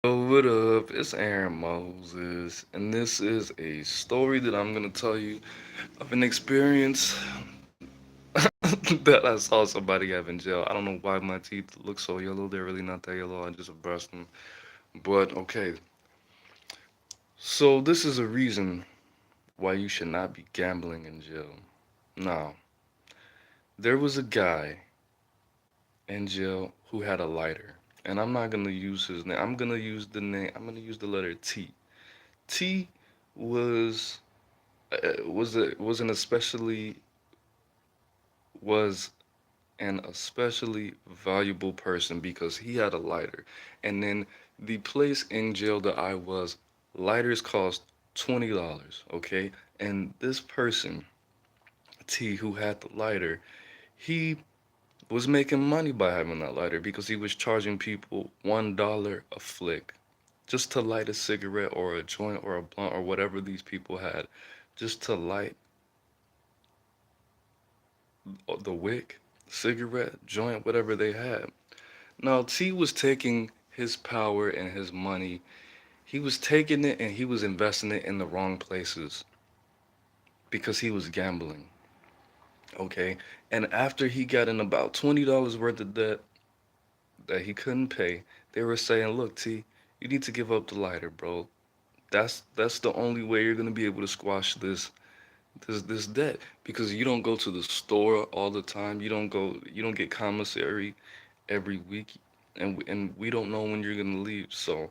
Yo, what up? It's Aaron Moses, and this is a story that I'm gonna tell you of an experience that I saw somebody have in jail. I don't know why my teeth look so yellow. They're really not that yellow. I just brushed them. But okay, so this is a reason why you should not be gambling in jail. Now, there was a guy in jail who had a lighter, and I'm not gonna use his name. I'm gonna use the name. I'm gonna use the letter T. T was was an especially was an especially valuable person because he had a lighter. And then the place in jail that I was, lighters cost $20, okay? And this person, T, who had the lighter, he was making money by having that lighter because he was charging people $1 a flick just to light a cigarette or a joint or a blunt or whatever these people had, just to light the wick, cigarette, joint, whatever they had. Now, T was taking his power and his money, he was taking it and he was investing it in the wrong places because he was gambling. Okay. And after he got in about $20 worth of debt that he couldn't pay, they were saying, look, T, you need to give up the lighter, bro. That's the only way you're gonna be able to squash this debt because you don't go to the store all the time. You don't get commissary every week, and we don't know when you're gonna leave. So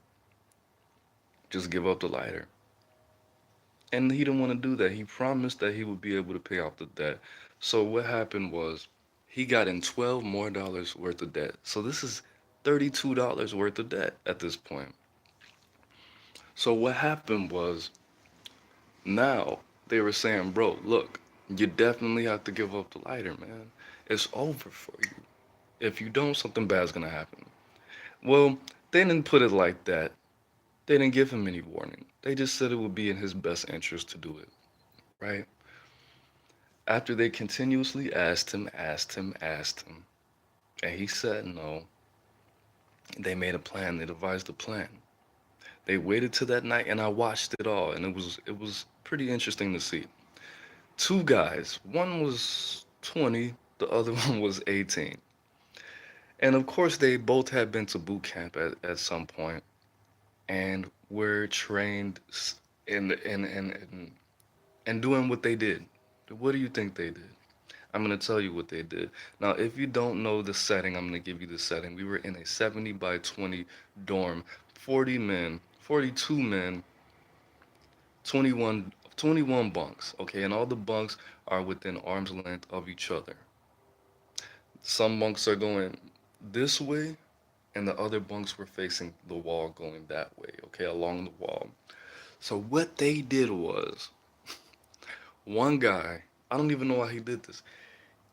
just give up the lighter. And he didn't want to do that. He promised that he would be able to pay off the debt. So what happened was he got in $12 more worth of debt. So this is $32 worth of debt at this point. So what happened was now they were saying, bro, look, you definitely have to give up the lighter, man. It's over for you. If you don't, something bad's gonna happen. Well, they didn't put it like that. They didn't give him any warning. They just said it would be in his best interest to do it, right? After they continuously asked him, and he said no, they made a plan. They devised a plan. They waited till that night, and I watched it all, and it was pretty interesting to see. Two guys, one was 20, the other one was 18. And of course, they both had been to boot camp at some point and were trained in doing what they did. What do you think they did? I'm going to tell you what they did. Now, if you don't know the setting, I'm going to give you the setting. We were in a 70 by 20 dorm, 40 men, 42 men, 21 bunks, okay? And all the bunks are within arm's length of each other. Some bunks are going this way, and the other bunks were facing the wall going that way, okay, along the wall. So what they did was, one guy, I don't even know why he did this.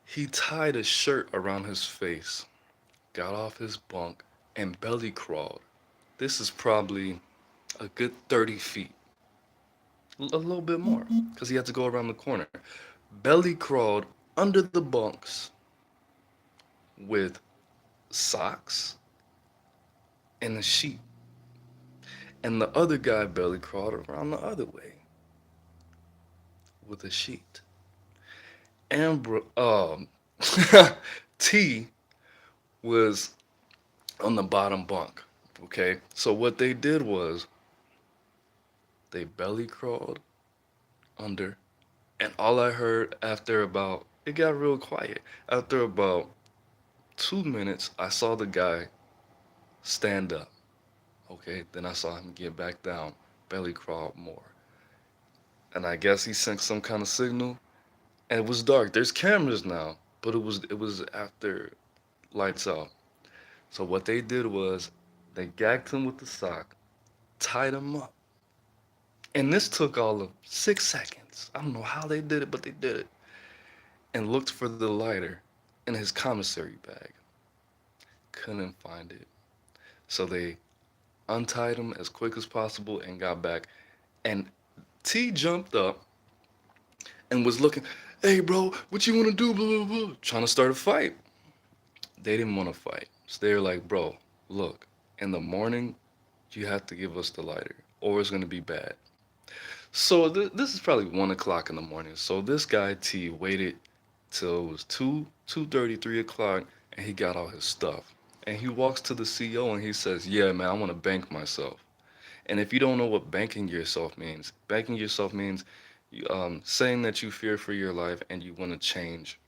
He tied a shirt around his face, got off his bunk, and belly crawled. This is probably a good 30 feet, a little bit more, because he had to go around the corner. Belly crawled under the bunks with socks and a sheet. And the other guy belly crawled around the other way with a sheet. Amber, T was on the bottom bunk. Okay, so what they did was they belly crawled under, and all I heard after about it got real quiet. After about 2 minutes, I saw the guy stand up. Okay, then I saw him get back down, belly crawl more, and I guess he sent some kind of signal. And it was dark. There's cameras now, but it was after lights out. So what they did was they gagged him with the sock, tied him up, and this took all of 6 seconds. I don't know how they did it, but they did it. And looked for the lighter in his commissary bag. Couldn't find it. So they untied him as quick as possible and got back. And T jumped up and was looking, hey bro, what you wanna do? Blah, blah, blah. Trying to start a fight. They didn't want to fight. So they were like, bro, look, in the morning, You have to give us the lighter, or it's gonna be bad. So this is probably 1 o'clock in the morning. So this guy T waited till it was 2:30, 3 o'clock, and he got all his stuff. And he walks to the CEO and he says, "Yeah, man, I want to bank myself." And if you don't know what banking yourself means saying that you fear for your life and you want to change.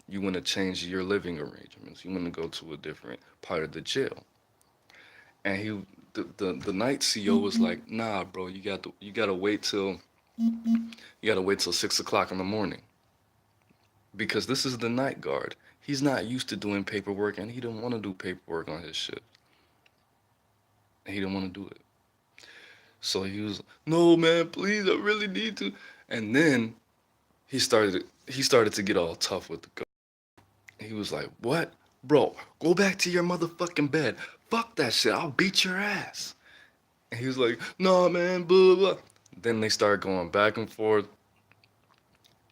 You want to change your living arrangements. You want to go to a different part of the jail. And the night CEO was like, "Nah, bro, you gotta wait till 6 o'clock in the morning because this is the night guard. He's not used to doing paperwork, and he didn't want to do paperwork on his shift. He didn't want to do it. So he was, no, man, please, I really need to. And then he started to get all tough with the guard. He was like, what, bro? Go back to your motherfucking bed. Fuck that shit. I'll beat your ass. And he was like, no, man, blah blah. Then they started going back and forth,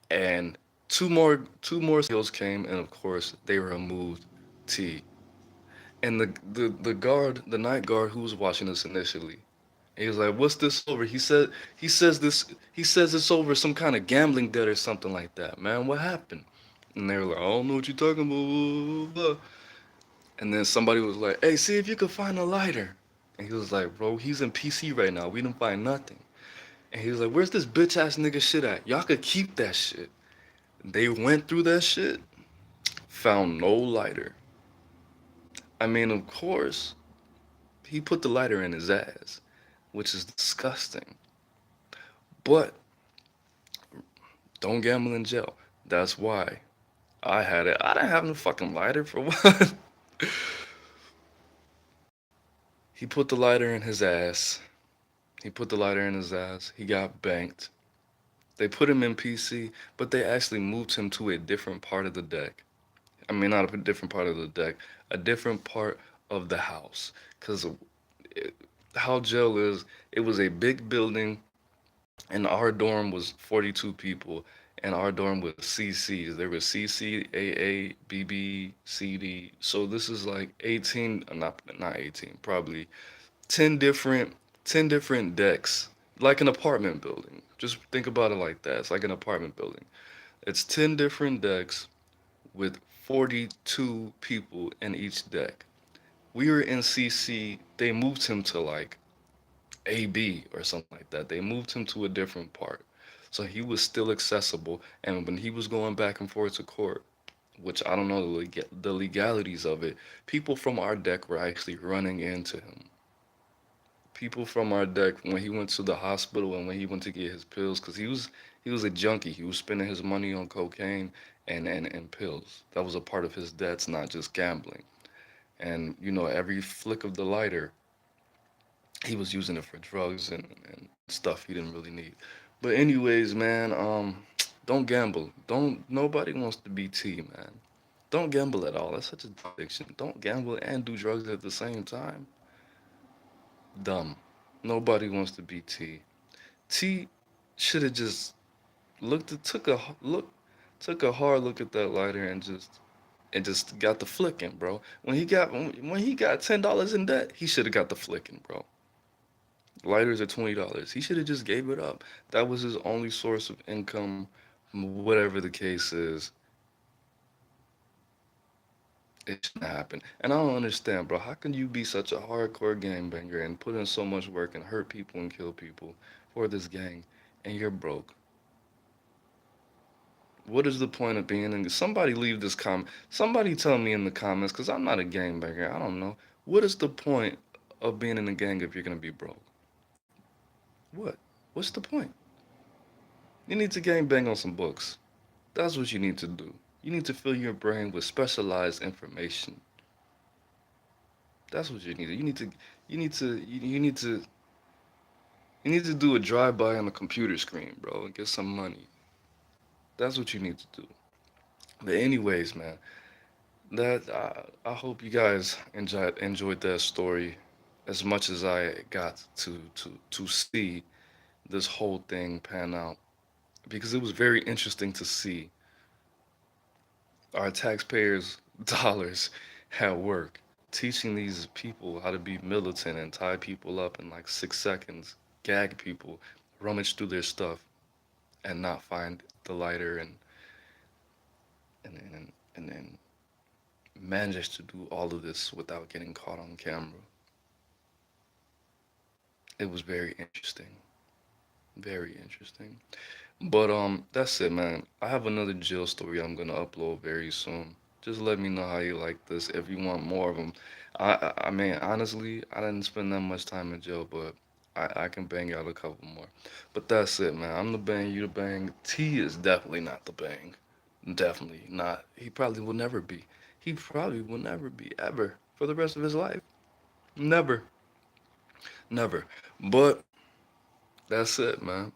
and two more seals came, and of course they removed T. And the night guard who was watching this initially, he was like, "What's this over?" He says it's over some kind of gambling debt or something like that. Man, what happened? And they were like, "I don't know what you're talking about." Blah, blah, blah. And then somebody was like, "Hey, see if you could find a lighter." And he was like, "Bro, he's in PC right now. We didn't find nothing." And he was like, "Where's this bitch ass nigga shit at? Y'all could keep that shit." They went through that shit, found no lighter. I mean, of course, he put the lighter in his ass, which is disgusting. But don't gamble in jail. That's why I had it. I didn't have no fucking lighter for what? He put the lighter in his ass. He put the lighter in his ass. He got banked. They put him in PC, but they actually moved him to a different part of the deck. I mean, not a different part of the deck, a different part of the house. Because how jail is, it was a big building, and our dorm was 42 people, and our dorm was CCs. There was CC, AA, BB, CD. So this is like 18, not 18, probably 10 different 10 different decks, like an apartment building. Just think about it like that. It's like an apartment building. It's 10 different decks with 42 people in each deck. We were in CC. They moved him to like AB or something like that. They moved him to a different part. So he was still accessible. And when he was going back and forth to court, which I don't know the legalities of it, people from our deck were actually running into him. People from our deck when he went to the hospital and when he went to get his pills, because he was a junkie. He was spending his money on cocaine and pills. That was a part of his debts, not just gambling. And every flick of the lighter, he was using it for drugs and stuff he didn't really need. But anyways, man, don't gamble. Don't Nobody wants to be T, man. Don't gamble at all. That's such a dumb addiction. Don't gamble and do drugs at the same time. Dumb. Nobody wants to be T. T should have just took a hard look at that lighter and just got the flicking, bro. When he got $10 in debt, he should have got the flicking, bro. Lighters are $20. He should have just gave it up. That was his only source of income, whatever the case is. It shouldn't happen. And I don't understand, bro. How can you be such a hardcore gangbanger and put in so much work and hurt people and kill people for this gang, and you're broke? What is the point of being in? Somebody leave this comment. Somebody tell me in the comments, because I'm not a gangbanger. I don't know. What is the point of being in a gang if you're gonna be broke? What? What's the point? You need to gangbang on some books. That's what you need to do. You need to fill your brain with specialized information. That's what you need. You need to do a drive-by on the computer screen, bro, and get some money. That's what you need to do. But anyways, man, that I hope you guys enjoyed that story as much as I got to see this whole thing pan out, because it was very interesting to see our taxpayers' dollars at work. teaching these people how to be militant and tie people up in like 6 seconds, gag people, rummage through their stuff, and not find the lighter and manage to do all of this without getting caught on camera. It was very interesting. Very interesting. But that's it, man. I have another jail story I'm gonna upload very soon. Just let me know how you like this. If you want more of them, I mean, honestly, I didn't spend that much time in jail, but I can bang out a couple more. But that's it, man. I'm the bang, you the bang. T is definitely not the bang. Definitely not. He probably will never be. He probably will never be ever for the rest of his life. Never, never. But that's it, man.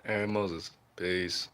Aaron Moses. Peace.